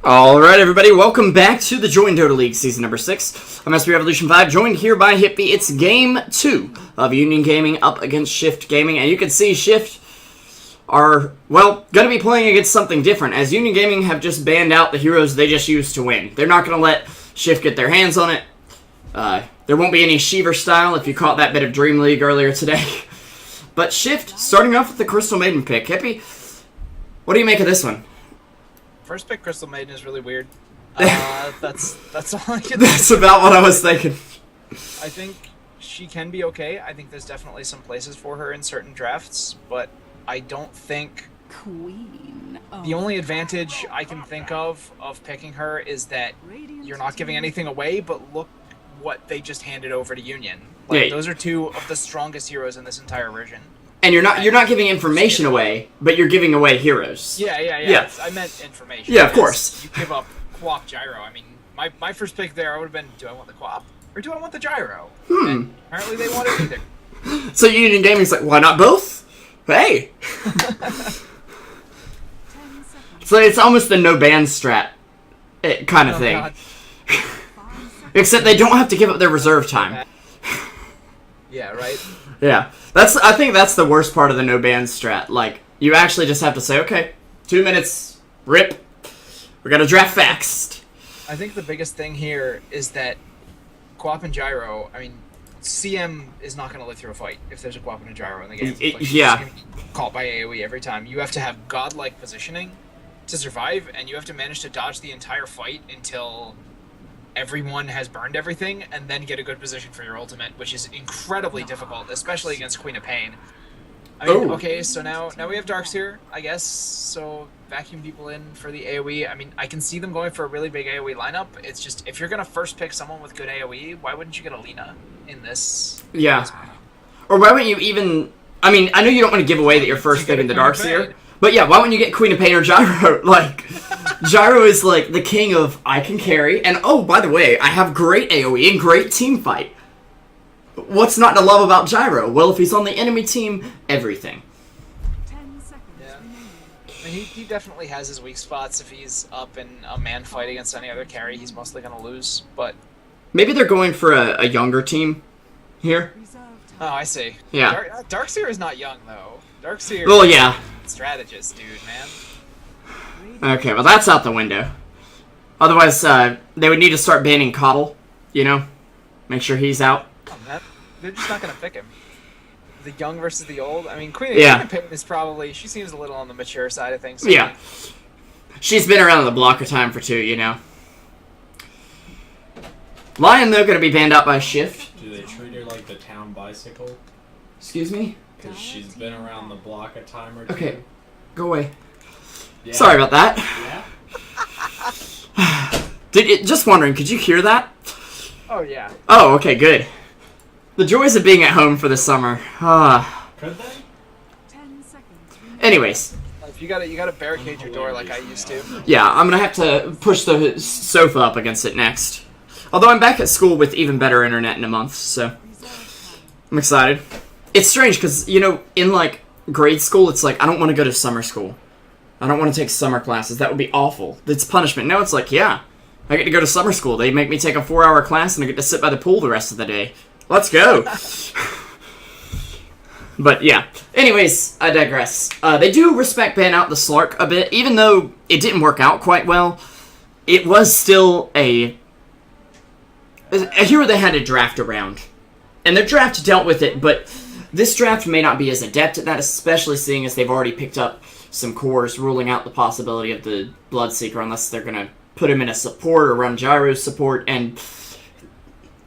Alright everybody, welcome back to the JDL League Season number 6. I'm SP Revolution 5, joined here by Hippie. It's Game 2 of Union Gaming up against Shift Gaming, and you can see Shift are, well, going to be playing against something different, as Union Gaming have just banned out the heroes they just used to win. They're not going to let Shift get their hands on it. There won't be any Shiver style if you caught that bit of Dream League earlier today. But Shift, starting off with the Crystal Maiden pick. Hippie, what do you make of this one? First pick Crystal Maiden is really weird. That's all I can That's about what I was thinking. I think she can be okay. I think there's definitely some places for her in certain drafts, but I don't think... Queen. The only advantage I can think of picking her is that you're not giving anything away, but look what they just handed over to Union. Like, Yeah. those are two of the strongest heroes in this entire version. And you're not giving information away, but you're giving away heroes. Yeah. I meant information. Yeah, of course. You give up Quap Gyro. I mean, my first pick there, I would have been, do I want the Quap or do I want the Gyro? And apparently they wanted either. So Union Gaming's like, why not both? Hey! So it's almost the no ban strat kind of Oh, thing. God. Except they don't have to give up their reserve time. Yeah, right? Yeah. I think that's the worst part of the no ban strat. Like, you actually just have to say, okay, 2 minutes, rip. We gotta draft fast. I think the biggest thing here is that Quap and Gyro, I mean, CM is not going to live through a fight if there's a Quap and a Gyro in the game. Like, she's yeah. just gonna be caught by AoE every time. You have to have godlike positioning to survive, and you have to manage to dodge the entire fight until everyone has burned everything, and then get a good position for your ultimate, which is incredibly difficult, especially against Queen of Pain. I mean, okay, so now we have Darkseer, I guess, so vacuum people in for the AoE. I mean, I can see them going for a really big AoE lineup. It's just, if you're going to first pick someone with good AoE, why wouldn't you get Alina in this? Yeah. Or why wouldn't you even... I mean, I know you don't want to give away that you're first picking the Darkseer, but yeah, why wouldn't you get Queen of Pain or Gyro? Like, Gyro is like the king of, I can carry, and oh, by the way, I have great AoE and great team fight. What's not to love about Gyro? Well, if he's on the enemy team, everything. 10 seconds. Yeah. I mean, he definitely has his weak spots. If he's up in a man fight against any other carry, he's mostly going to lose, but... Maybe they're going for a younger team here. Oh, I see. Yeah. Darkseer is not young, though. Darkseer Well, yeah. is a strategist, dude, man. Okay, well that's out the window. Otherwise, they would need to start banning Coddle, you know? Make sure he's out. They're just not going to pick him. The young versus the old? I mean, Queen of Pain is probably... She seems a little on the mature side of things. So Yeah. She's been around the block of time for 2, you know? Lion, though, gonna be banned out by Shift. Do they treat her like the town bicycle? Excuse me? Because she's been around the block a time or two. Okay, go away. Yeah. Sorry about that. Yeah? Just wondering, could you hear that? Oh, yeah. Oh, okay, good. The joys of being at home for the summer. Could they? 10 seconds. Anyways. You gotta barricade your door like I used to. Yeah, I'm gonna have to push the sofa up against it next. Although I'm back at school with even better internet in a month, so I'm excited. It's strange because, you know, in like grade school, it's like I don't want to go to summer school. I don't want to take summer classes. That would be awful. It's punishment. Now it's like, yeah, I get to go to summer school. They make me take a 4-hour class and I get to sit by the pool the rest of the day. Let's go. But yeah. Anyways, I digress. They do respect ban out the Slark a bit, even though it didn't work out quite well. It was still a hero they had to draft around. And their draft dealt with it, but this draft may not be as adept at that, especially seeing as they've already picked up some cores, ruling out the possibility of the Bloodseeker unless they're going to put him in a support or run Gyro's support, and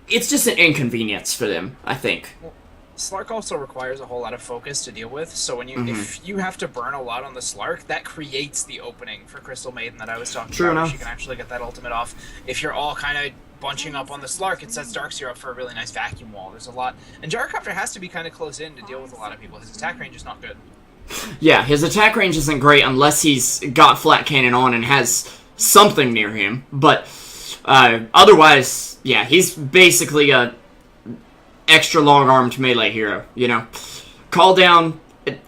it's just an inconvenience for them, I think. Well, Slark also requires a whole lot of focus to deal with, so when you if you have to burn a lot on the Slark, that creates the opening for Crystal Maiden that I was talking about. enough. She can actually get that ultimate off. If you're all kind of bunching up on the Slark, it sets Darkseer up for a really nice vacuum wall. There's a lot, and Gyrocopter has to be kind of close in to deal with a lot of people. His attack range is not good. Yeah, his attack range isn't great unless he's got flat cannon on and has something near him, but otherwise, yeah, he's basically a extra long-armed melee hero, you know? Call down,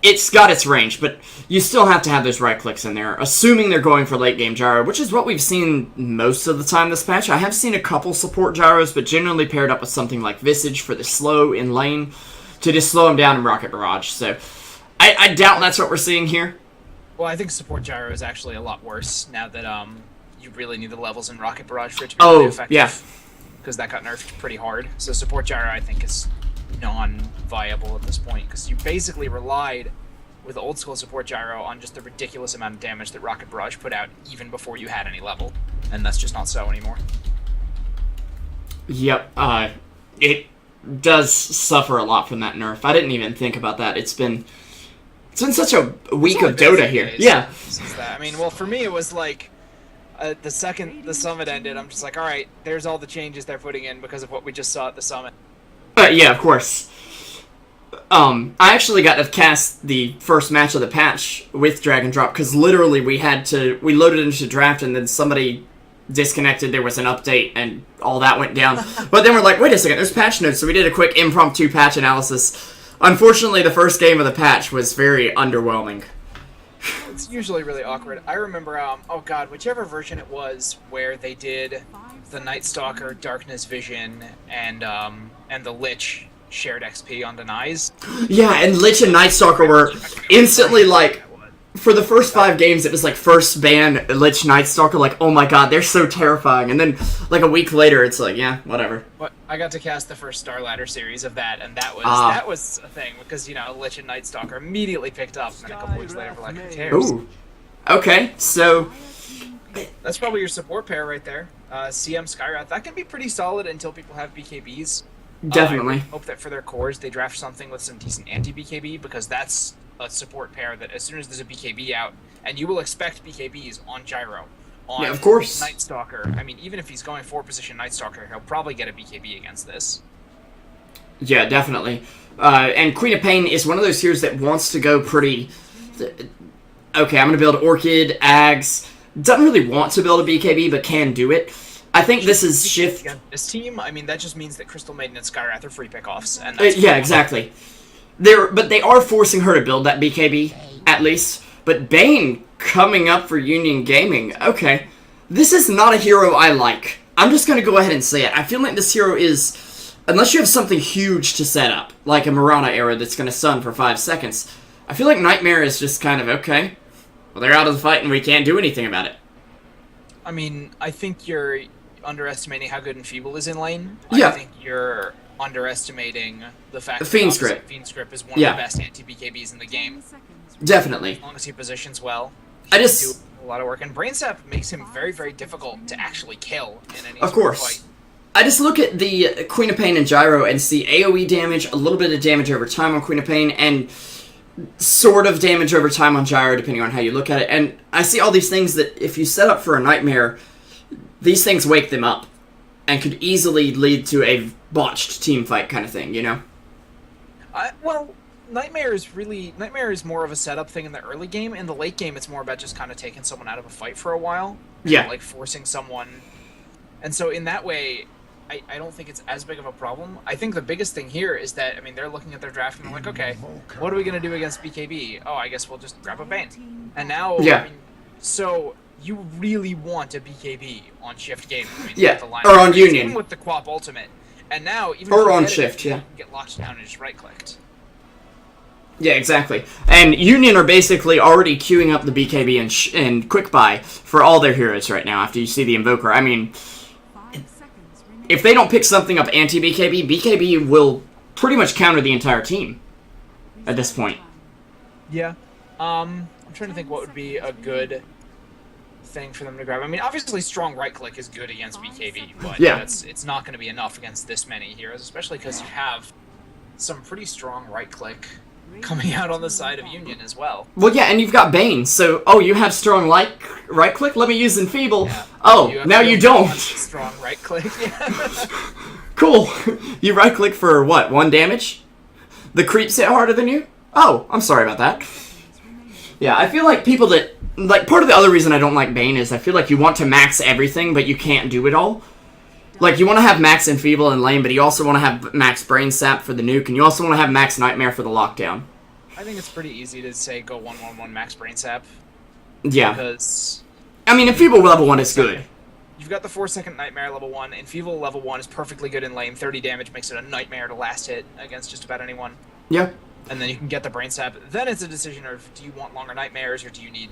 It's got its range, but you still have to have those right clicks in there, assuming they're going for late game gyro, which is what we've seen most of the time this patch. I have seen a couple support gyros, but generally paired up with something like Visage for the slow in lane to just slow them down in Rocket Barrage. So I doubt that's what we're seeing here. Well, I think support gyro is actually a lot worse now that you really need the levels in Rocket Barrage for it to be really effective. Yeah. Because that got nerfed pretty hard. So support gyro, I think, is non-viable at this point, because you basically relied with old school support gyro on just the ridiculous amount of damage that Rocket Barrage put out even before you had any level, and that's just not so anymore. Yep, it does suffer a lot from that nerf. I didn't even think about that. It's been such a week of Dota here. Yeah. Since that. I mean, well, for me, it was like the second the summit ended, I'm just like, all right, there's all the changes they're putting in because of what we just saw at the summit. Yeah, of course. I actually got to cast the first match of the patch with Dragondrop because literally we loaded into draft and then somebody disconnected, there was an update and all that went down. But then we're like, wait a second, there's patch notes, so we did a quick impromptu patch analysis. Unfortunately, the first game of the patch was very underwhelming. It's usually really awkward. I remember, oh god, whichever version it was where they did the Night Stalker, Darkness Vision, and the Lich shared XP on denies. Yeah, and Lich and Night Stalker were instantly like, for the first 5 games, it was like first ban Lich Night Stalker, like, oh my god, they're so terrifying. And then like a week later, it's like, yeah, whatever. But I got to cast the first Star Ladder series of that, and that was a thing because Lich and Night Stalker immediately picked up, and then a couple weeks later, we're like, who cares? Ooh. Okay, so that's probably your support pair right there. CM Skywrath, that can be pretty solid until people have BKBs. Definitely. I hope that for their cores they draft something with some decent anti-BKB, because that's a support pair that as soon as there's a BKB out, and you will expect BKBs on Gyro, on of course. Night Stalker. I mean, even if he's going 4-position Night Stalker, he'll probably get a BKB against this. Yeah, definitely. And Queen of Pain is one of those heroes that wants to go pretty... Okay, I'm going to build Orchid, Ags. Doesn't really want to build a BKB, but can do it. I think this is shift. This team, I mean, that just means that Crystal Maiden and Skywrath are free pickoffs, and that's yeah, exactly. But they are forcing her to build that BKB at least. But Bane coming up for Union Gaming. Okay, this is not a hero I like. I'm just gonna go ahead and say it. I feel like this hero is, unless you have something huge to set up, like a Mirana era that's gonna stun for 5 seconds. I feel like Nightmare is just kind of okay. Well, they're out of the fight and we can't do anything about it. I mean, I think you're underestimating how good Enfeeble is in lane. Yeah. I think you're underestimating the fact that Fiend's Grip. Fiend's Grip is one of the best anti-BKBs in the game. Definitely. As long as he positions well, he I can just do a lot of work. And Brain Sap makes him very, very difficult to actually kill in any Of sort course. fight. I just look at the Queen of Pain and Gyro and see AoE damage, a little bit of damage over time on Queen of Pain, and sort of damage over time on Gyro, depending on how you look at it. And I see all these things that if you set up for a Nightmare, these things wake them up and could easily lead to a botched team fight kind of thing, you know? Well, Nightmare is more of a setup thing in the early game. In the late game, it's more about just kind of taking someone out of a fight for a while. Yeah. Like forcing someone. And so in that way, I don't think it's as big of a problem. I think the biggest thing here is that, I mean, they're looking at their draft and they're like, okay, what are we going to do against BKB? Oh, I guess we'll just grab a Bane. And now, Yeah. I mean, so you really want a BKB on Shift Game. I mean, Yeah, the line or on even Union. with the Quap Ultimate. And now, even Or if you on get it, Shift, you yeah. can get locked down and just right-clicked. Yeah, exactly. And Union are basically already queuing up the BKB and Quick Buy for all their heroes right now after you see the Invoker. I mean, if they don't pick something up anti-BKB, BKB will pretty much counter the entire team at this point. Yeah. I'm trying to think what would be a good thing for them to grab. I mean, obviously strong right-click is good against BKB, but Yeah. it's not going to be enough against this many heroes, especially because you have some pretty strong right-click coming out on the side of Union as well. Well, yeah, and you've got Bane, so, oh, you have strong right-click? Let me use Enfeeble. Yeah. Oh, now you don't. Strong right-click, yeah. Cool. You right-click for, what, 1 damage? The creeps hit harder than you? Oh, I'm sorry about that. Yeah, I feel like people that... Like, part of the other reason I don't like Bane is I feel like you want to max everything, but you can't do it all. Like, you want to have max Enfeeble and lane, but you also want to have max Brain Sap for the nuke, and you also want to have max Nightmare for the lockdown. I think it's pretty easy to say go 1-1-1 max brain sap. Yeah. Because I mean, Enfeeble level 1 is good. you've got the 4-second Nightmare level 1, Enfeeble level 1 is perfectly good in lane. 30 damage makes it a nightmare to last hit against just about anyone. Yeah. And then you can get the brain sap. Then it's a decision of, do you want longer nightmares or do you need,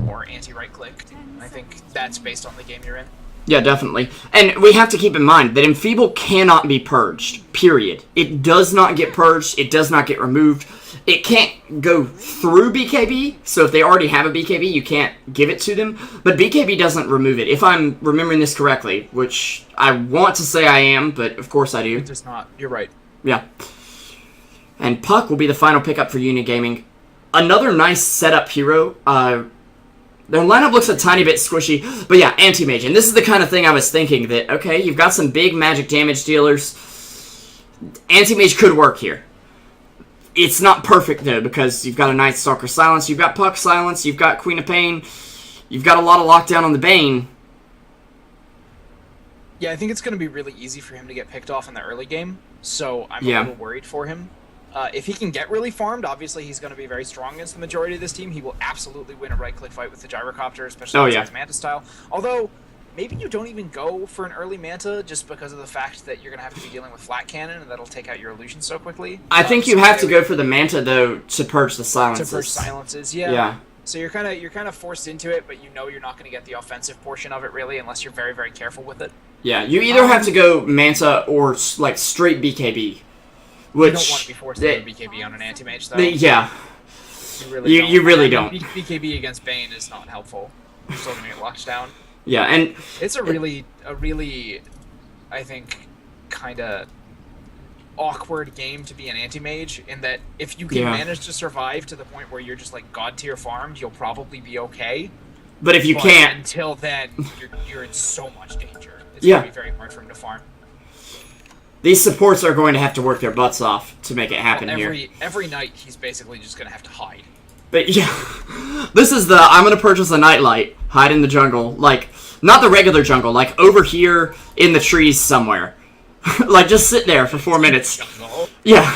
more anti-right click? I think that's based on the game you're in. Yeah, definitely. And we have to keep in mind that Enfeeble cannot be purged, period. It does not get purged, it does not get removed. It can't go through BKB, so if they already have a BKB, you can't give it to them. But BKB doesn't remove it, if I'm remembering this correctly, which I want to say I am, but of course I do. It does not. You're right. Yeah. And Puck will be the final pickup for Union Gaming. Another nice setup hero. Their lineup looks a tiny bit squishy, but yeah, Anti-Mage. And this is the kind of thing I was thinking that, okay, you've got some big magic damage dealers. Anti-Mage could work here. It's not perfect, though, because you've got a Night Stalker Silence, you've got Puck Silence, you've got Queen of Pain, you've got a lot of lockdown on the Bane. Yeah, I think it's going to be really easy for him to get picked off in the early game, so I'm a little worried for him. If he can get really farmed, obviously he's going to be very strong against the majority of this team. He will absolutely win a right-click fight with the Gyrocopter, especially against Manta style. Although, maybe you don't even go for an early Manta just because of the fact that you're going to have to be dealing with Flat Cannon, and that'll take out your illusion so quickly. I think you have to go for the Manta, though, to purge the silences. To purge silences, yeah. So you're kind of forced into it, but you know you're not going to get the offensive portion of it, really, unless you're very, very careful with it. Yeah, you either have to go Manta or, like, straight BKB. Which, you don't want to be forced to go BKB on an anti-mage, though. Yeah. You really don't. BKB against Bane is not helpful. You're still going to get locked down. Yeah, and... It's a really, I think, kind of awkward game to be an anti-mage, in that if you can manage to survive to the point where you're just, like, god-tier farmed, you'll probably be okay. But if you can't... Until then, you're in so much danger. It's going to be very hard for him to farm. These supports are going to have to work their butts off to make it happen here. Every night, he's basically just going to have to hide. But yeah, this is the, I'm going to purchase a nightlight, hide in the jungle, like, not the regular jungle, like over here in the trees somewhere. Like, just sit there for 4 minutes. Yeah.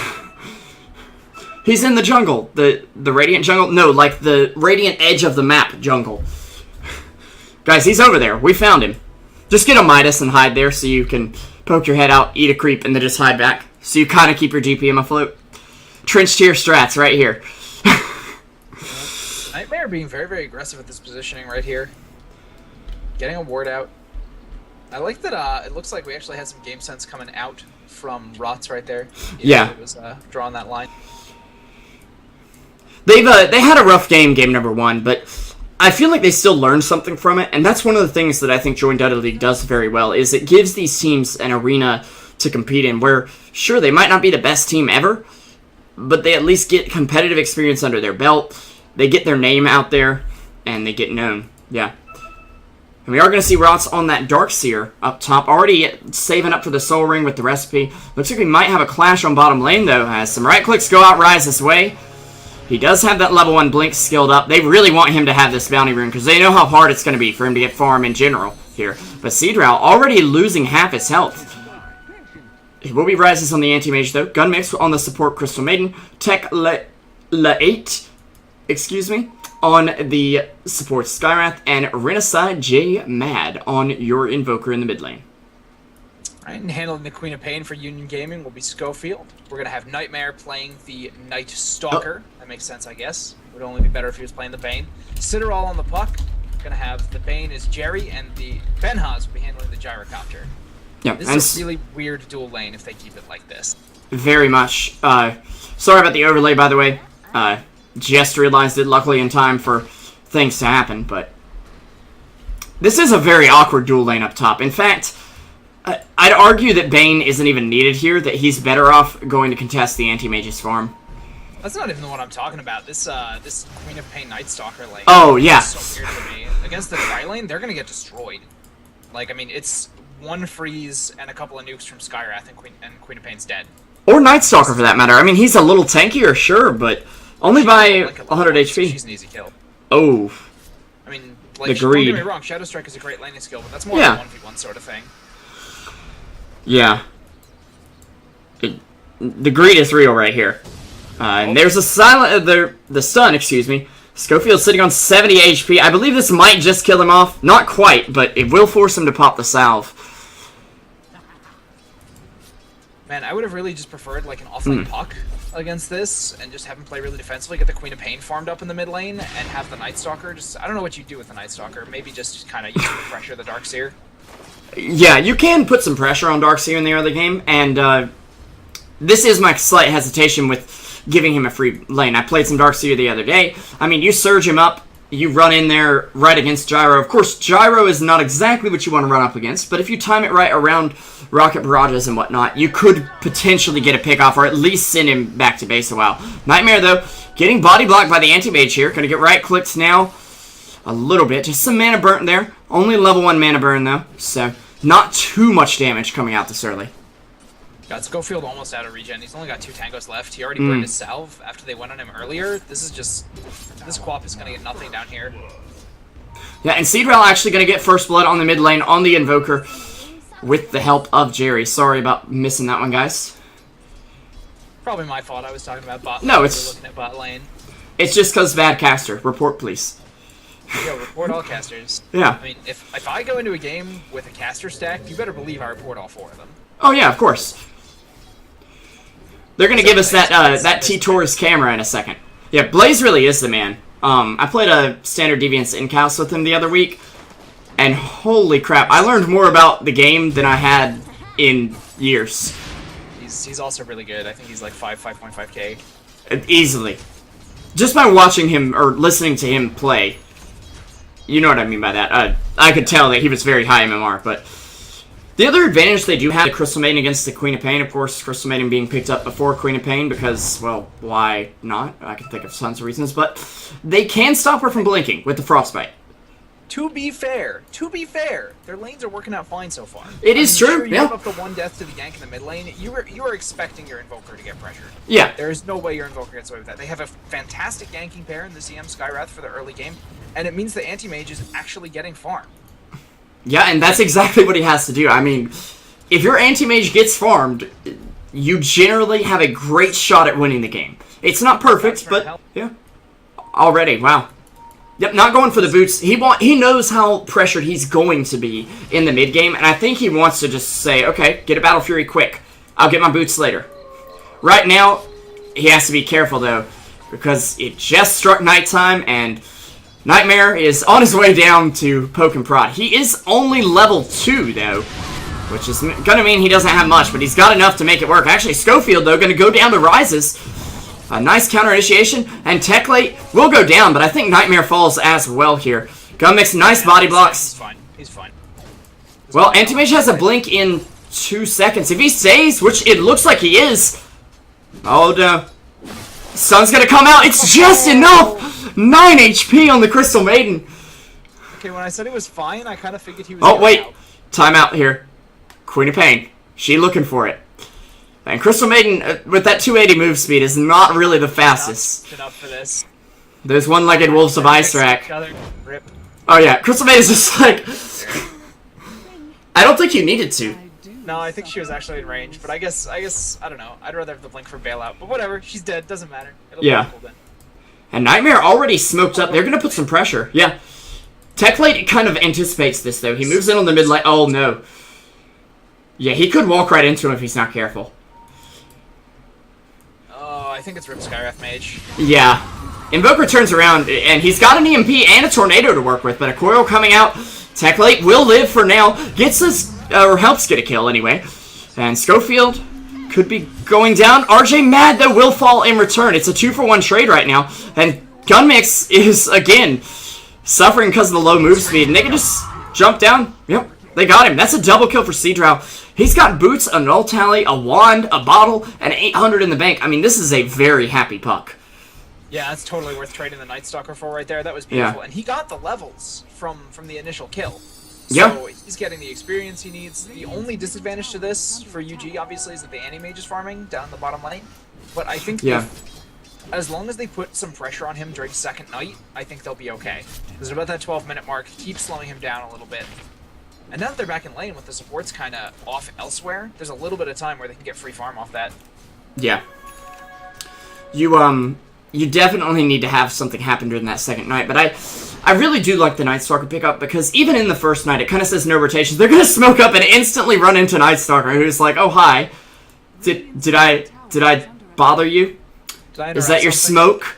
He's in the jungle. The Radiant jungle? No, like the Radiant edge of the map jungle. Guys, he's over there. We found him. Just get a Midas and hide there so you can poke your head out, eat a creep, and then just hide back. So you kind of keep your GPM afloat. Trench tier strats right here. Nightmare being very, very aggressive at this positioning right here. Getting a ward out. I like that it looks like we actually had some game sense coming out from Rots right there. It was drawing that line. They had a rough game number 1, but I feel like they still learned something from it, and that's one of the things that I think JDL League does very well, is it gives these teams an arena to compete in where, sure, they might not be the best team ever, but they at least get competitive experience under their belt, they get their name out there, and they get known. Yeah. And we are going to see Rots on that Darkseer up top, already saving up for the Soul Ring with the recipe. Looks like we might have a clash on bottom lane, though, as some right clicks go out Ryze's way. He does have that level 1 Blink skilled up. They really want him to have this bounty rune, because they know how hard it's going to be for him to get farm in general here. But Seadrow already losing half his health. He will be Ryze's on the anti-mage, though. Gun Mix on the support Crystal Maiden. Tech La8, excuse me, on the support Skywrath. And Reinessa J Mad on your Invoker in the mid lane. Alright, and handling the Queen of Pain for Union Gaming will be Schofield. We're going to have Nightmare playing the Night Stalker. That makes sense, I guess. It would only be better if he was playing the Bane. Citadel on the Puck. Going to have the Bane as Jerry, and the Benhaz will be handling the Gyrocopter. Yeah, this is a really weird dual lane if they keep it like this. Very much. Sorry about the overlay, by the way. Just realized it luckily in time for things to happen, but this is a very awkward dual lane up top. In fact, I'd argue that Bane isn't even needed here, that he's better off going to contest the anti-mage's farm. That's not even what I'm talking about. This Queen of Pain Night Stalker lane. Oh, yeah. Is so weird to me. Against the Tri lane, they're going to get destroyed. Like, I mean, it's one freeze and a couple of nukes from Skywrath, and Queen of Pain's dead. Or Night Stalker, for that matter. I mean, he's a little tankier, sure, but only by like 100 HP. So she's an easy kill. Oh. I mean, like, the don't greed. get me wrong, Shadow Strike is a great laning skill, but that's more of a 1v1 sort of thing. Yeah. The greed is real right here. And there's a silent, the stun, excuse me. Schofield's sitting on 70 HP. I believe this might just kill him off. Not quite, but it will force him to pop the salve. Man, I would have really just preferred like an offlane puck against this, and just have him play really defensively, get the Queen of Pain farmed up in the mid lane, and have the Night Stalker. Just I don't know what you do with the Night Stalker. Maybe just kind of use it to pressure the Darkseer. Yeah, you can put some pressure on Darkseer in the early game, and this is my slight hesitation with giving him a free lane. I played some Darkseer the other day. I mean, you surge him up, you run in there right against Gyro. Of course, Gyro is not exactly what you want to run up against, but if you time it right around rocket barrages and whatnot, you could potentially get a pick off, or at least send him back to base a while. Nightmare, though, getting body blocked by the anti-mage here. Gonna get right-clicked now a little bit. Just some mana burn there. Only level 1 mana burn, though, so not too much damage coming out this early. Got Schofield almost out of regen. He's only got 2 tangos left. He already burned his salve after they went on him earlier. This is just... This Quap is gonna get nothing down here. Yeah, and Seedrel actually gonna get first blood on the mid lane on the Invoker with the help of Jerry. Sorry about missing that one, guys. Probably my fault. I was talking about bot lane. No, We it's- were looking at bot lane. It's just because bad caster. Report, please. Yo, report all casters. Yeah. I mean, if I go into a game with a caster stack, you better believe I report all 4 of them. Oh yeah, of course. They're gonna give us that T-Taurus camera in a second. Yeah, Blaze really is the man. I played a standard Deviants in-house with him the other week, and holy crap, I learned more about the game than I had in years. He's also really good. I think he's like 5.5k. Easily. Just by watching him, or listening to him play. You know what I mean by that. I could tell that he was very high MMR, but... The other advantage they do have, the Crystal Maiden against the Queen of Pain, of course, Crystal Maiden being picked up before Queen of Pain because, well, why not? I can think of tons of reasons, but they can stop her from blinking with the Frostbite. To be fair, their lanes are working out fine so far. It is true, sure, you yeah. give up the 1 death to the gank in the mid lane. You were expecting your Invoker to get pressured. Yeah. There is no way your Invoker gets away with that. They have a fantastic ganking pair in the CM Skywrath for the early game, and it means the anti-mage is actually getting farm. Yeah, and that's exactly what he has to do. I mean, if your anti-mage gets farmed, you generally have a great shot at winning the game. It's not perfect, but yeah. Already, wow. Yep, not going for the boots. He knows how pressured he's going to be in the mid game, and I think he wants to just say, okay, get a Battle Fury quick. I'll get my boots later. Right now, he has to be careful though, because it just struck nighttime, and Nightmare is on his way down to poke and prod. He is only level 2 though, which is gonna mean he doesn't have much, but he's got enough to make it work. Actually, Schofield though gonna go down to Rises. A nice counter initiation, and Techlate will go down, but I think Nightmare falls as well here. Gunmix, nice body blocks. He's fine. He's fine. Well, Antimage has a blink in 2 seconds. If he stays, which it looks like he is. Oh no. Sun's gonna come out. It's just enough. 9 HP on the Crystal Maiden. Okay, when I said it was fine, I kind of figured he was. Oh wait, out. timeout here. Queen of Pain. She looking for it. And Crystal Maiden, with that 280 move speed, is not really the fastest. Enough for this. There's one-legged Wolves of Ice Rack. Rip. Oh yeah, Crystal Maiden's just like... I don't think you needed to. No, I think she was actually in range, but I guess I don't know. I'd rather have the blink for bailout, but whatever. She's dead. Doesn't matter. It'll Yeah. be cool then. And Nightmare already smoked up. They're gonna put some pressure. Yeah. Techlate kind of anticipates this though. He moves in on the mid lane. Oh no. Yeah, he could walk right into him if he's not careful. Oh, I think it's Rip Skywrath Mage. Yeah. Invoker turns around, and he's got an EMP and a Tornado to work with, but a Coil coming out. Techlate will live for now. Gets us, or helps get a kill anyway. And Schofield could be going down. RJ Mad, though, will fall in return. It's a 2-for-1 trade right now. And Gunmix is, again, suffering because of the low move speed. And they can just jump down. Yep, they got him. That's a double kill for Seedrow. He's got boots, a null tally, a wand, a bottle, and 800 in the bank. I mean, this is a very happy puck. Yeah, that's totally worth trading the Night Stalker for right there. That was beautiful. Yeah. And he got the levels from the initial kill. So Yeah. he's getting the experience he needs. The only disadvantage to this for UG, obviously, is that the anti-mage is farming down the bottom lane. But I think as long as they put some pressure on him during second night, I think they'll be okay. Because about that 12-minute mark, keep slowing him down a little bit. And now that they're back in lane with the supports kind of off elsewhere, there's a little bit of time where they can get free farm off that. Yeah. you definitely need to have something happen during that second night. But I really do like the Night Stalker pickup, because even in the first night, it kind of says no rotations. They're gonna smoke up and instantly run into Night Stalker, who's like, "Oh hi, did I bother you? Is that your smoke?"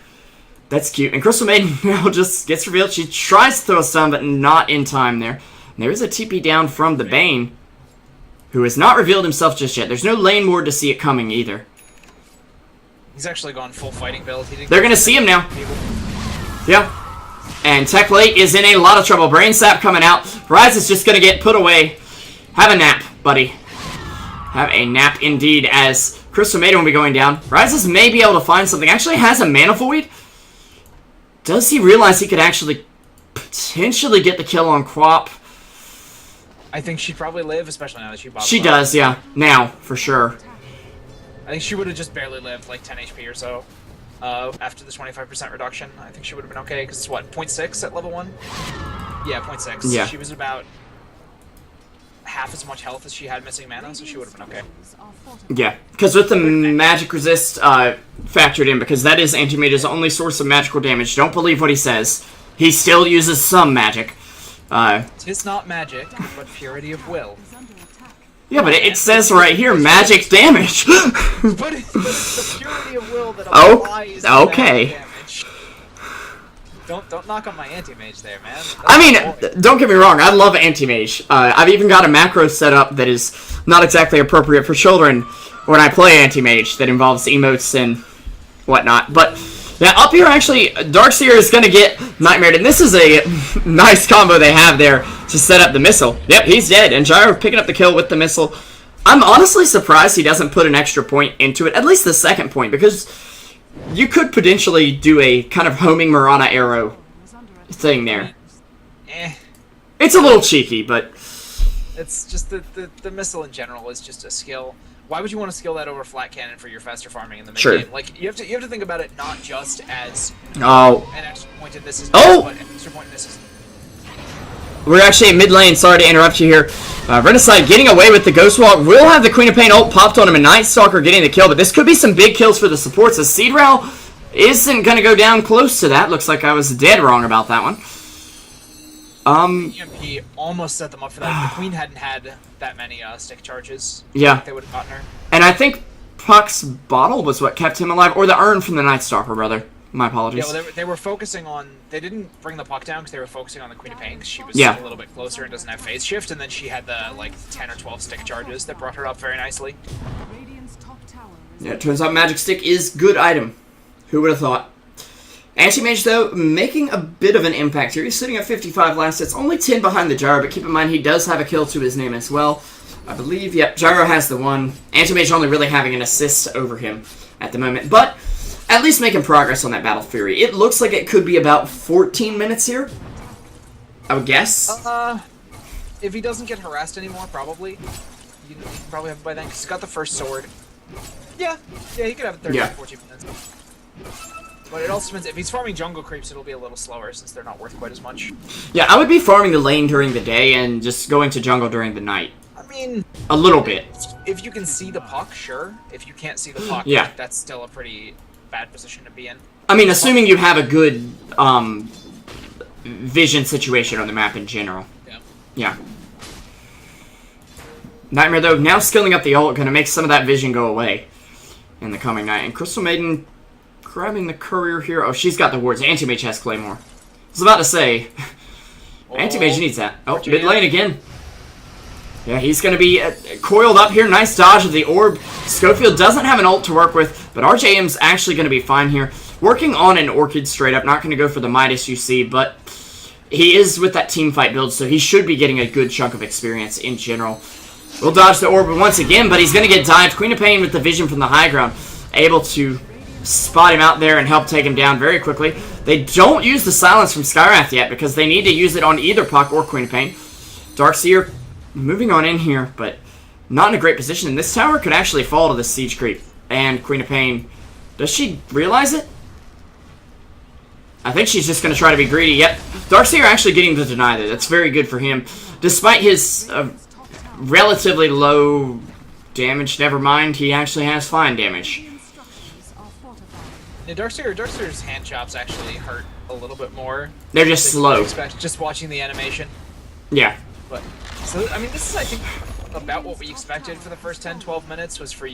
That's cute. And Crystal Maiden now just gets revealed. She tries to throw a stun, but not in time there. And there is a TP down from the Bane, who has not revealed himself just yet. There's no lane ward to see it coming either. He's actually gone full fighting build. They're going to see him now. Yeah. And Techlate is in a lot of trouble. Brain Sap coming out. Rise is just going to get put away. Have a nap, buddy. Have a nap indeed, as Crystal Maiden will be going down. Rises may be able to find something. Actually has a Mana Void. Does he realize he could actually potentially get the kill on Quap? I think she'd probably live, especially now that she bought. She does, yeah. Now, for sure. I think she would have just barely lived, like 10 HP or so. After the 25% reduction, I think she would have been okay, because it's what, 0.6 at level 1? Yeah, 0.6. Yeah. She was about half as much health as she had missing mana, so she would have been okay. Yeah, because with the magic resist factored in, because that is Anti-Mage's only source of magical damage. Don't believe what he says. He still uses some magic. Tis not magic, but purity of will. Yeah, but it says right here, magic damage. But it's the purity of will that applies to okay. magic damage. Don't knock on my anti-mage there, man. I mean, don't get me wrong, I love anti-mage. I've even got a macro set up that is not exactly appropriate for children when I play anti-mage that involves emotes and whatnot. But yeah, up here actually, Darkseer is going to get Nightmared, and this is a nice combo they have there to set up the missile. Yep, he's dead, and Gyro picking up the kill with the missile. I'm honestly surprised he doesn't put an extra point into it, at least the second point, because you could potentially do a kind of homing Mirana arrow thing there. It's a little cheeky, but it's just the missile in general is just a skill. Why would you want to skill that over flat cannon for your faster farming in the mid game? Like you have to think about it not just as an extra point in this is but an extra point in this is. We're actually in mid lane. Sorry to interrupt you here. Reinessa getting away with the Ghost Walk. Will have the Queen of Pain ult popped on him, and Night Stalker getting the kill. But this could be some big kills for the supports. The Seed Rail isn't going to go down close to that. Looks like I was dead wrong about that one. EMP almost set them up for that. The Queen hadn't had that many stick charges. Yeah. They would have gotten her. And I think Puck's bottle was what kept him alive. Or the urn from the Night Stalker, rather. My apologies. Yeah, well, they were focusing on... They didn't bring the puck down because they were focusing on the Queen of Pain because she was a little bit closer and doesn't have phase shift, and then she had the, like, 10 or 12 stick charges that brought her up very nicely. Yeah, it turns out Magic Stick is good item. Who would have thought? Anti-Mage, though, making a bit of an impact here. He's sitting at 55 last hits, only 10 behind the Gyro, but keep in mind he does have a kill to his name as well. I believe, yep, Gyro has the one. Anti-Mage only really having an assist over him at the moment, but at least making progress on that Battle Fury. It looks like it could be about 14 minutes here, I would guess. If he doesn't get harassed anymore, probably. You can probably have it by then, because he's got the first sword. Yeah, he could have it 13 to 14 minutes. But it also depends. If he's farming jungle creeps, it'll be a little slower, since they're not worth quite as much. Yeah, I would be farming the lane during the day and just going to jungle during the night. I mean... a little bit. If you can see the puck, sure. If you can't see the puck, that's still a pretty bad position to be in. I mean, assuming you have a good vision situation on the map in general. Yeah. Nightmare, though, now skilling up the ult, going to make some of that vision go away in the coming night. And Crystal Maiden grabbing the courier here. Oh, she's got the wards. Anti-Mage has Claymore. I was about to say, Anti-Mage needs that. Oh, mid lane again. Yeah, he's going to be coiled up here. Nice dodge of the orb. Schofield doesn't have an ult to work with, but RJM's actually going to be fine here. Working on an Orchid straight up. Not going to go for the Midas you see, but he is with that team fight build, so he should be getting a good chunk of experience in general. We'll dodge the orb once again, but he's going to get dived. Queen of Pain with the vision from the high ground. Able to spot him out there and help take him down very quickly. They don't use the silence from Skywrath yet because they need to use it on either Puck or Queen of Pain. Darkseer moving on in here, but not in a great position. And this tower could actually fall to the siege creep. And Queen of Pain, does she realize it? I think she's just going to try to be greedy. Yep, Darkseer actually getting the deny there. That's very good for him. Despite his relatively low damage, never mind, he actually has fine damage. Yeah, Darkseer's hand chops actually hurt a little bit more. They're just than you would slow. expect, just watching the animation. Yeah. But so I mean, this is I think about what we expected for the first 10-12 minutes was for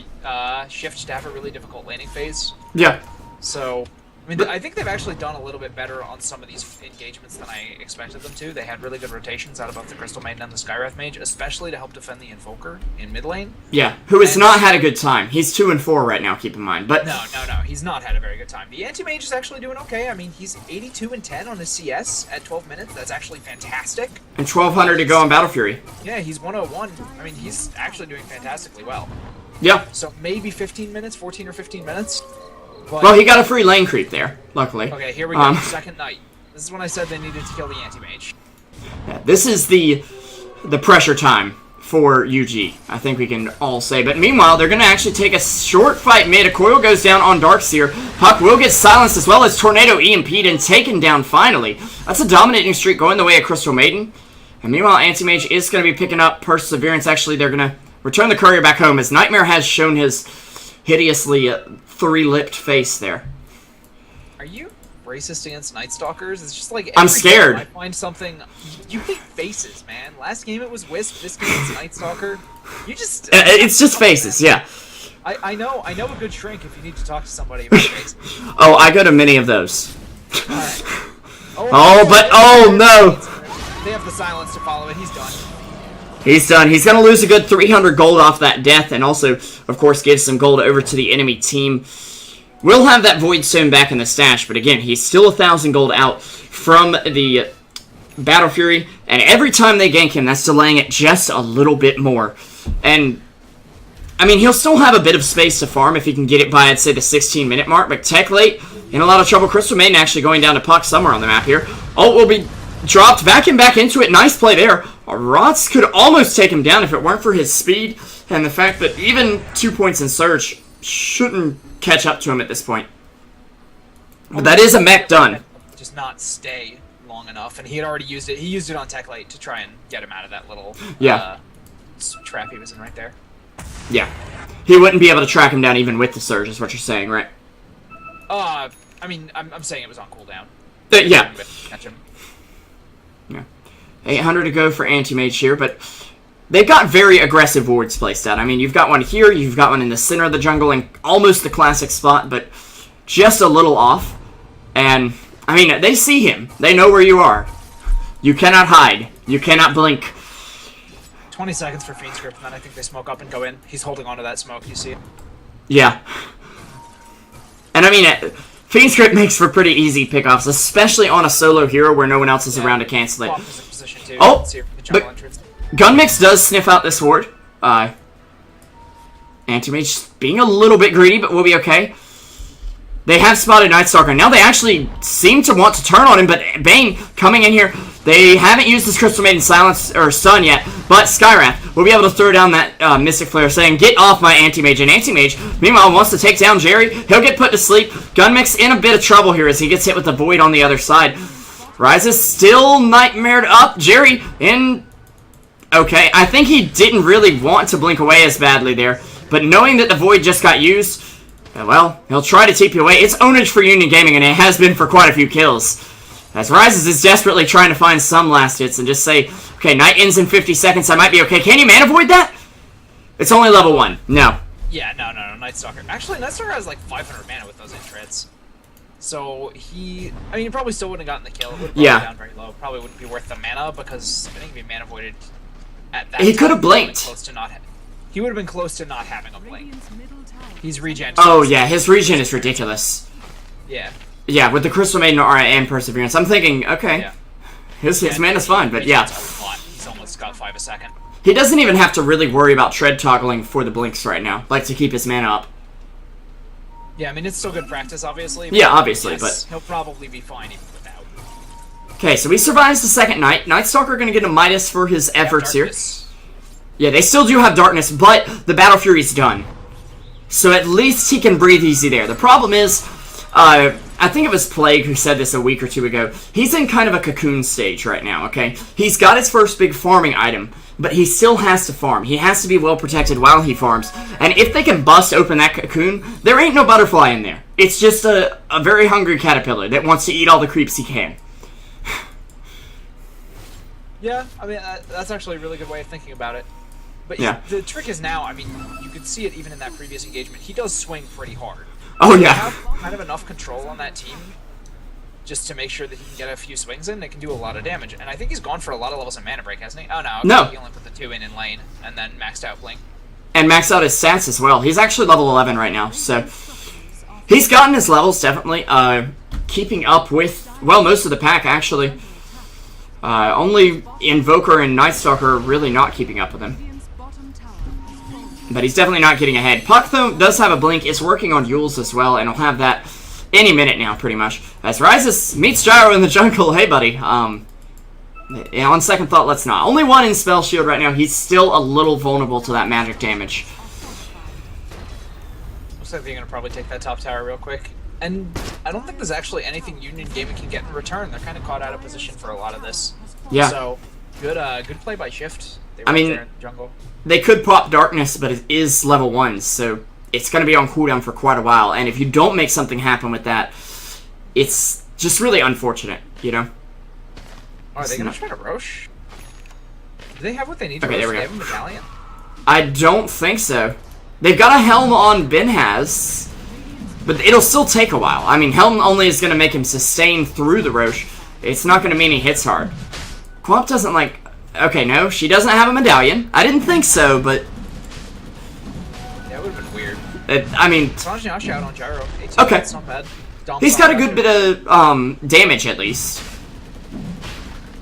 Shift to have a really difficult laning phase. Yeah. So I mean, I think they've actually done a little bit better on some of these engagements than I expected them to. They had really good rotations out of both the Crystal Maiden and the Skywrath Mage, especially to help defend the Invoker in mid lane. Yeah, who has not had a good time. He's 2-4 right now, keep in mind. But No, he's not had a very good time. The Anti-Mage is actually doing okay. I mean, he's 82-10 on his CS at 12 minutes. That's actually fantastic. and 1,200 to go on Battle Fury. Yeah, he's 101. I mean, he's actually doing fantastically well. Yeah. So maybe 15 minutes, 14 or 15 minutes. But, Well, he got a free lane creep there, luckily. okay, here we go. Second night. This is when I said they needed to kill the Anti-Mage. This is the pressure time for UG, I think we can all say. But meanwhile, they're going to actually take a short fight mid. A coil goes down on Darkseer. Puck will get silenced as well as Tornado EMP'd and taken down finally. That's a dominating streak going the way of Crystal Maiden. And meanwhile, Anti-Mage is going to be picking up Perseverance. Actually, they're going to return the courier back home as Nightmare has shown his hideously three-lipped face there. Are you racist against Night Stalkers? It's just like I'm every scared. time I find something. You hate faces, man. Last game it was Wisp. This game it's Night Stalker. You just. It's just faces, yeah. I know a good shrink if you need to talk to somebody about faces. Oh, I go to many of those. Alright. Oh no! They have the silence to follow it. He's done. He's done. He's going to lose a good 300 gold off that death, and also, of course, give some gold over to the enemy team. We'll have that Void Stone back in the stash, but again, he's still 1,000 gold out from the Battle Fury, and every time they gank him, that's delaying it just a little bit more. And, I mean, he'll still have a bit of space to farm if he can get it by, I'd say, the 16-minute mark, but Tech late, in a lot of trouble. Crystal Maiden actually going down to Puck somewhere on the map here. Ult will be dropped, vacuum back into it. Nice play there. Rots could almost take him down if it weren't for his speed and the fact that even 2 points in Surge shouldn't catch up to him at this point. But that is a mech done. Just not stay long enough, and he had already used it. He used it on Tech Late to try and get him out of that little trap he was in right there. Yeah. He wouldn't be able to track him down even with the Surge, is what you're saying, right? I mean, I'm saying it was on cooldown. Yeah. Catch him. Yeah. 800 to go for Anti-Mage here, but they've got very aggressive wards placed out. I mean, you've got one here, you've got one in the center of the jungle, in almost the classic spot, but just a little off. And, I mean, they see him. They know where you are. You cannot hide. You cannot blink. 20 seconds for Fiend Script, and then I think they smoke up and go in. He's holding onto that smoke, you see it? Yeah. And, I mean, Fiend Script makes for pretty easy pickoffs, especially on a solo hero where no one else is around to cancel it. Opposite position too. Oh, See the jungle but entrance. Gunmix does sniff out this ward. Anti-Mage being a little bit greedy, but we'll be okay. They have spotted Night Stalker. Now they actually seem to want to turn on him, but Bane coming in here. They haven't used this Crystal Maiden silence or stun yet, but Skywrath will be able to throw down that Mystic Flare, saying, "Get off my Anti-Mage." And Anti-Mage, meanwhile, wants to take down Jerry. He'll get put to sleep. Gunmix in a bit of trouble here as he gets hit with the Void on the other side. Rises still nightmared up. Jerry in... Okay, I think he didn't really want to blink away as badly there, but knowing that the Void just got used, well, he'll try to TP away. It's ownage for Union Gaming, and it has been for quite a few kills. As Rises is desperately trying to find some last hits and just say, okay, night ends in 50 seconds, I might be okay. Can you mana void that? It's only level 1. No. Yeah, no, Night Stalker. Actually, Night Stalker has like 500 mana with those intrits. So he probably still wouldn't have gotten the kill. It would have brought it down very low. Probably wouldn't be worth the mana because I think if he mana voided at that He could have blinked. He would have been close to not having a blink. He's regen. Oh yeah, his regen is ridiculous. Yeah. Yeah, with the Crystal Maiden Aura and Perseverance, I'm thinking, okay, Yeah. his mana's fine, but yeah. He's almost got 5 a second. He doesn't even have to really worry about tread toggling for the blinks right now, like to keep his mana up. Yeah, I mean, it's still good practice, obviously. Yeah, obviously, yes, but... he'll probably be fine even without. Okay, so he survives the second night. Night Stalker going to get a Midas for his efforts here. Yeah, they still do have Darkness, but the Battle Fury's done. So at least he can breathe easy there. The problem is, I think it was Plague who said this a week or two ago. He's in kind of a cocoon stage right now, okay? He's got his first big farming item, but he still has to farm. He has to be well protected while he farms. And if they can bust open that cocoon, there ain't no butterfly in there. It's just a very hungry caterpillar that wants to eat all the creeps he can. Yeah, I mean, that's actually a really good way of thinking about it. But Yeah. the trick is now, I mean, you could see it even in that previous engagement. He does swing pretty hard. Oh, They yeah. have kind of enough control on that team just to make sure that he can get a few swings in. They can do a lot of damage. And I think he's gone for a lot of levels of mana break, hasn't he? Oh, no. Okay, No. He only put the 2 in lane and then maxed out Blink. And maxed out his stats as well. He's actually level 11 right now, so... He's gotten his levels, definitely. Keeping up with, well, most of the pack, actually. Only Invoker and Nightstalker are really not keeping up with him. Radiant's bottom tower has fallen. But he's definitely not getting ahead. Puck, though, does have a blink. It's working on Yules as well, and he'll have that any minute now, pretty much. As Rises meets Gyro in the jungle. Hey, buddy. On second thought, let's not. Only one in Spell Shield right now. He's still a little vulnerable to that magic damage. Looks like they're going to probably take that top tower real quick. And I don't think there's actually anything Union Gaming can get in return. They're kind of caught out of position for a lot of this. Yeah. So, good play by Shift. They I were mean- there in the jungle. They could pop Darkness, but it is level 1, so it's going to be on cooldown for quite a while. And if you don't make something happen with that, it's just really unfortunate, you know? Are they going to try to Roche? Do they have what they need to Okay, Roche? there we They go. have a Medallion? I don't think so. They've got a Helm on Ben has, but it'll still take a while. I mean, Helm only is going to make him sustain through the Roche. It's not going to mean he hits hard. Quamp doesn't like... Okay, no, she doesn't have a Medallion. I didn't think so, but... Yeah, it would have been weird. I mean, Sanjinash out on Gyro. 18, Okay. That's not bad. Dom he's got a Sanjinash good bit of damage, at least.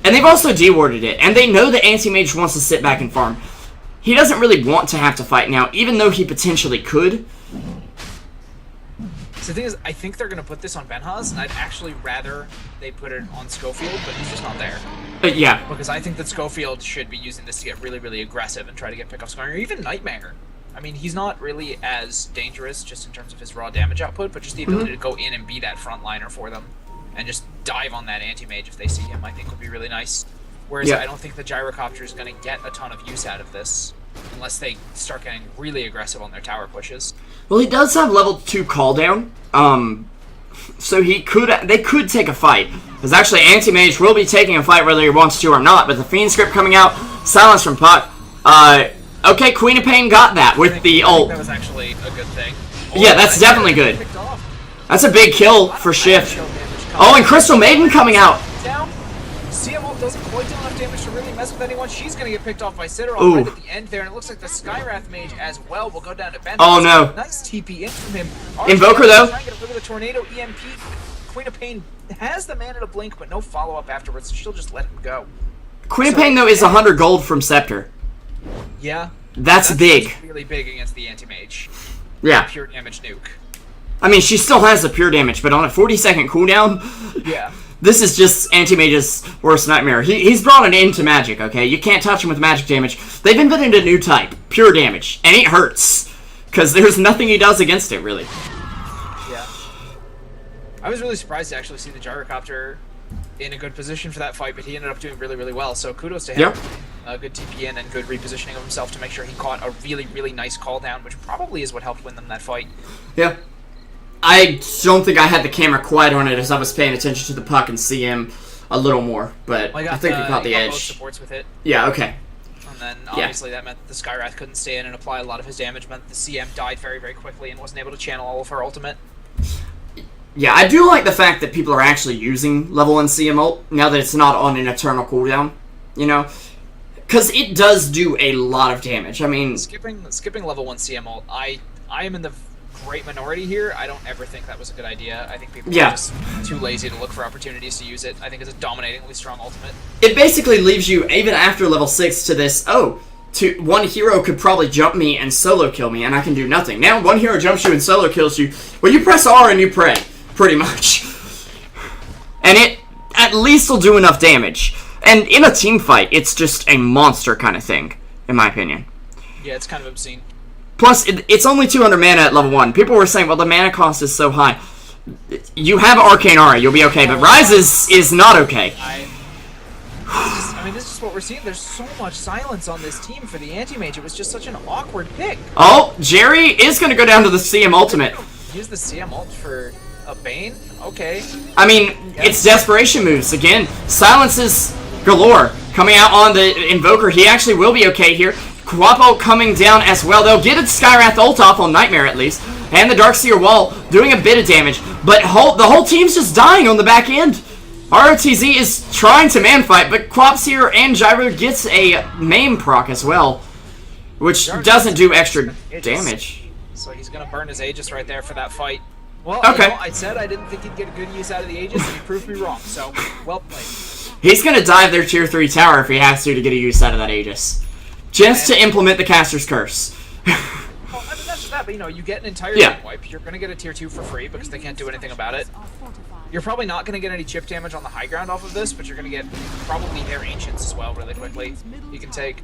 And they've also dewarded it, and they know that Anti-Mage wants to sit back and farm. He doesn't really want to have to fight now, even though he potentially could. So the thing is, I think they're going to put this on Benhaz, and I'd actually rather they put it on Schofield, but he's just not there. Yeah. Because I think that Schofield should be using this to get really, really aggressive and try to get pickoff scoring, or even Nightmare. I mean, he's not really as dangerous just in terms of his raw damage output, but just the ability to go in and be that frontliner for them and just dive on that anti-mage if they see him, I think would be really nice. Whereas Yeah. I don't think the Gyrocopter is going to get a ton of use out of this unless they start getting really aggressive on their tower pushes. Well, he does have level 2 cooldown, so they could take a fight. Because actually, Anti-Mage will be taking a fight whether he wants to or not, but the Fiend script coming out, silence from Puck. Okay, Queen of Pain got that with the I think ult. that was actually a good thing. Yeah, that's definitely good. Picked off. That's a big kill for Shift. Show damage Oh, coming and Crystal Maiden coming out. down. CMO doesn't quite do enough damage to really mess with anyone. She's going to get picked off by Citadel Ooh. right at the end there, and it looks like the Skywrath Mage as well will go down to Ben. Oh, no. Nice TP in from him. Invoker, though. Trying to get rid of the Tornado EMP. Queen of Pain has the mana to blink, but no follow-up afterwards, so she'll just let him go. Queen of Pain, though, is 100 gold from Scepter. Yeah. That's big. Really big against the anti-mage. Yeah. Pure damage nuke. I mean, she still has the pure damage, but on a 40-second cooldown, Yeah. this is just Anti-Mage's worst nightmare. He's brought an end to magic, okay? You can't touch him with magic damage. They've invented a new type, pure damage, and it hurts. Because there's nothing he does against it, really. Yeah. I was really surprised to actually see the Gyrocopter in a good position for that fight, but he ended up doing really, really well, so kudos to him. Yeah. Good TP in and good repositioning of himself to make sure he caught a really, really nice call down, which probably is what helped win them that fight. Yeah. I don't think I had the camera quite on it as I was paying attention to the puck and see him a little more, but I think we caught the both edge. supports with it, Yeah, okay. and then obviously that meant that the Skywrath couldn't stay in and apply a lot of his damage, meant the CM died very, very quickly and wasn't able to channel all of her ultimate. Yeah, I do like the fact that people are actually using level 1 CM ult, now that it's not on an eternal cooldown, you know? Because it does do a lot of damage. I mean... Skipping level 1 CM ult, I am in the great minority here. I don't ever think that was a good idea. I think people are just too lazy to look for opportunities to use it. I think it's a dominatingly strong ultimate. It basically leaves you, even after level 6, to this, one hero could probably jump me and solo kill me, and I can do nothing. Now, one hero jumps you and solo kills you. Well, you press R and you pray, pretty much. And it at least will do enough damage. And in a team fight, it's just a monster kind of thing, in my opinion. Yeah, it's kind of obscene. Plus, it's only 200 mana at level 1. People were saying, well, the mana cost is so high. You have Arcane Aura, you'll be okay, but Rise is not okay. I mean, this is what we're seeing. There's so much silence on this team for the Anti-Mage. It was just such an awkward pick. Oh, Jerry is going to go down to the CM Ultimate. Use the CM ult for a Bane? Okay. I mean, it's desperation moves. Again, silences galore. Coming out on the Invoker, he actually will be okay here. Quapo coming down as well. They'll get a Skywrath ult off on Nightmare at least. And the Darkseer Wall doing a bit of damage. But the whole team's just dying on the back end. ROTZ is trying to man-fight, but Quapseer and Gyro gets a maim proc as well, which doesn't do extra damage. So he's going to burn his Aegis right there for that fight. Well, okay. You know, I said I didn't think he'd get a good use out of the Aegis, and he proved me wrong, so well played. He's going to dive their tier 3 tower if he has to get a use out of that Aegis. Just to implement the Caster's Curse. Well, I mean, that's just that, but you know, you get an entire wipe, you're going to get a tier 2 for free because they can't do anything about it. You're probably not going to get any chip damage on the high ground off of this, but you're going to get probably their Ancients as well really quickly. You can take.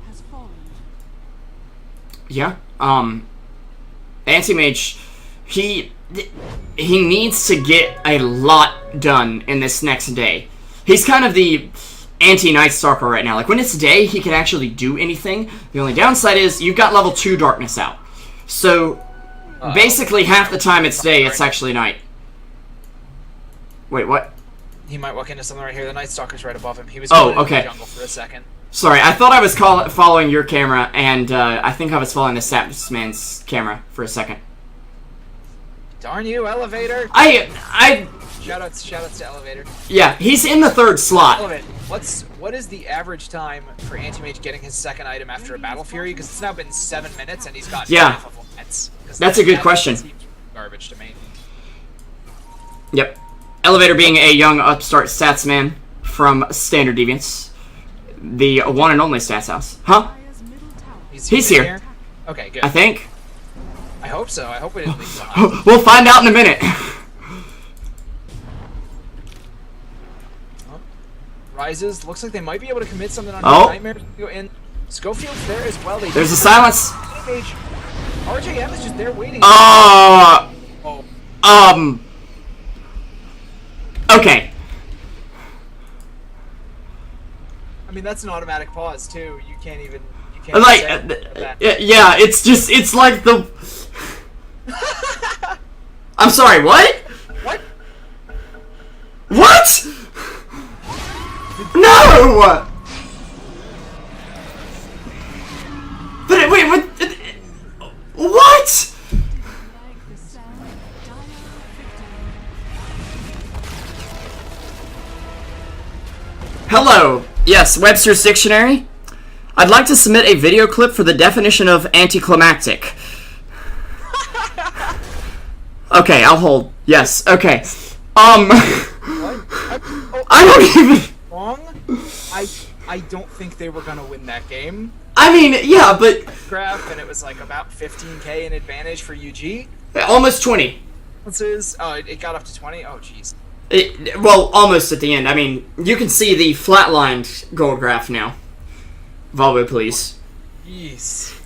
Yeah. Anti-Mage, he needs to get a lot done in this next day. He's kind of the anti-Night Stalker right now. Like, when it's day, he can actually do anything. The only downside is you've got level 2 darkness out. So, basically half the time it's day, it's actually night. Wait, what? He might walk into something right here. The Night Stalker's right above him. He was okay. in the jungle for a second. Sorry, I thought I was following your camera, and I think I was following the Sapsman's camera for a second. Darn you, Elevator! Shoutouts to Elevator. Yeah, he's in the 3rd slot. What is the average time for Anti-Mage getting his second item after a Battle Fury? Because it's now been 7 minutes, and he's got half of them. That's a good question. Garbage to me. Yep. Elevator being a young upstart statsman from Standard Deviants. The one and only stats house. Huh? He's here. Okay, good. I think. I hope so. I hope we didn't leave him behind. We'll find out in a minute. Rises. Looks like they might be able to commit something on Nightmare. Go in. Schofield's there as well. There's a silence. RJM is just there waiting. Okay. I mean, that's an automatic pause too. You can't even. Like, yeah, it's like the. I'm sorry. What? What? What? No! But wait, what? What? Hello. Yes, Webster's Dictionary. I'd like to submit a video clip for the definition of anticlimactic. Okay, I'll hold. Yes, okay. What? I don't even... Wrong? I don't think they were gonna win that game. I mean, yeah, but... Graph, and it was like about 15k in advantage for UG. Almost 20. It got up to 20? Oh, jeez. Well, almost at the end. I mean, you can see the flatlined gold graph now. Volvo, please. Jeez.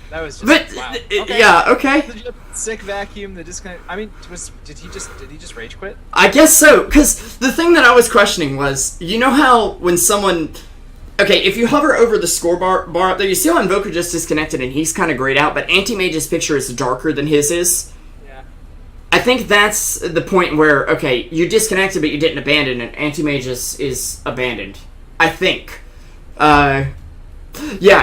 That was just wow. Okay. Yeah, okay. Sick vacuum, the disconnect. I mean, did he just rage quit? I guess so, because the thing that I was questioning was, you know how when someone... Okay, if you hover over the score bar up there, you see how Invoker just disconnected and he's kind of grayed out, but Anti-Mage's picture is darker than his is. Yeah. I think that's the point where, okay, you disconnected but you didn't abandon it. Anti-Mage is abandoned. I think. Yeah,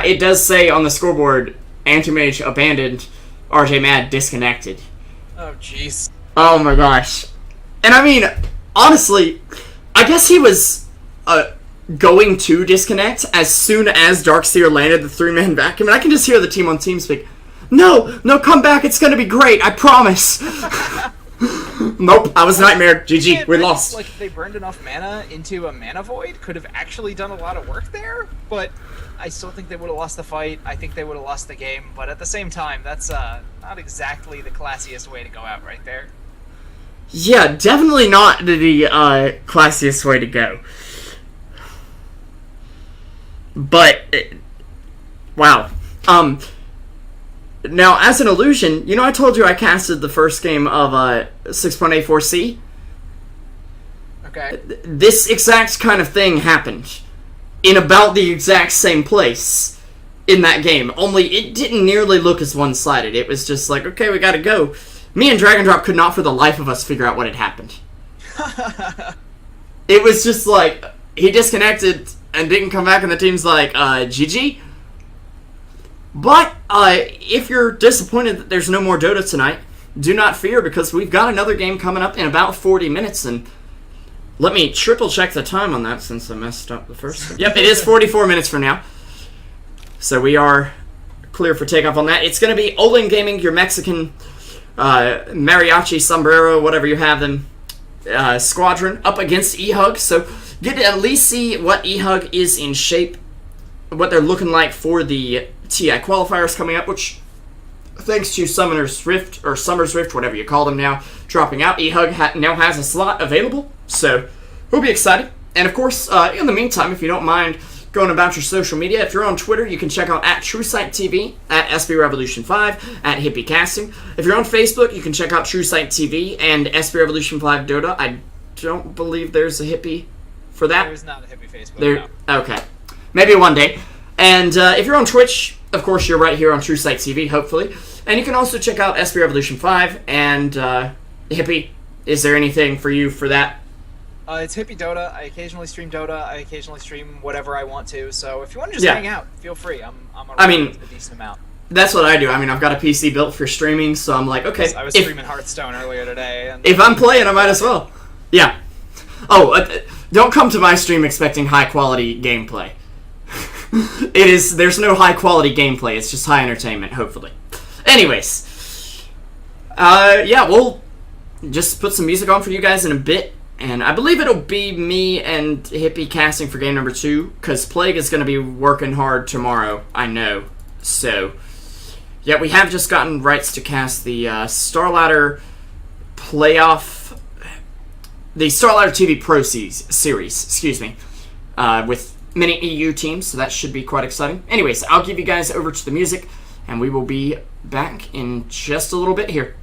it does say on the scoreboard, Anti-Mage abandoned, RJ Mad disconnected. Oh, jeez. Oh my gosh. And I mean, honestly, I guess he was going to disconnect as soon as Darkseer landed the 3-man vacuum, and I can just hear the team on TeamSpeak. No, come back, it's gonna be great, I promise. Nope, I was nightmare. GG, we lost. Like, if they burned enough mana into a mana void, could have actually done a lot of work there, but I still think they would have lost the fight. I think they would have lost the game, but at the same time, that's not exactly the classiest way to go out right there. Yeah, definitely not the classiest way to go. But, wow. Now, as an illusion, you know I told you I casted the first game of 6.84C? Okay. This exact kind of thing happened in about the exact same place in that game, only it didn't nearly look as one-sided. It was just like, okay, we gotta go. Me and Dragondrop could not for the life of us figure out what had happened. It was just like, he disconnected and didn't come back, and the team's like, GG? But, if you're disappointed that there's no more Dota tonight, do not fear, because we've got another game coming up in about 40 minutes, and let me triple check the time on that since I messed up the first one. Yep, it is 44 minutes from now. So we are clear for takeoff on that. It's going to be Olin Gaming, your Mexican mariachi, sombrero, whatever you have them, squadron, up against eHug. So get to at least see what eHug is in shape, what they're looking like for the TI qualifiers coming up, which, thanks to Summoner's Rift, or Summer's Rift, whatever you call them now, dropping out, eHug now has a slot available. So we'll be excited. And of course, in the meantime, if you don't mind going about your social media, if you're on Twitter, you can check out at Truesight TV, at SBRevolution5, at Hippie Casting. If you're on Facebook, you can check out Truesight TV and SBRevolution5 Dota. I don't believe there's a Hippie for that. There's not a Hippie Facebook. There, No. okay. Maybe one day. And if you're on Twitch, of course, you're right here on Truesight TV, hopefully. And you can also check out SBRevolution5 and Hippie. Is there anything for you for that? It's Hippie Dota. I occasionally stream Dota. I occasionally stream whatever I want to. So if you want to just Yeah. hang out, feel free. I'm I mean, a decent amount. That's what I do. I mean, I've got a PC built for streaming, so I'm like, okay. I was if- streaming Hearthstone earlier today. And If I'm playing, I might as well. Yeah. Oh, don't come to my stream expecting high-quality gameplay. There's no high-quality gameplay. It's just high entertainment, hopefully. Anyways. Yeah, we'll just put some music on for you guys in a bit. And I believe it'll be me and Hippie casting for game number 2, because Plague is going to be working hard tomorrow, I know. So, yeah, we have just gotten rights to cast the Starladder playoff, the Starladder TV Pro series, excuse me, with many EU teams, so that should be quite exciting. Anyways, I'll give you guys over to the music, and we will be back in just a little bit here.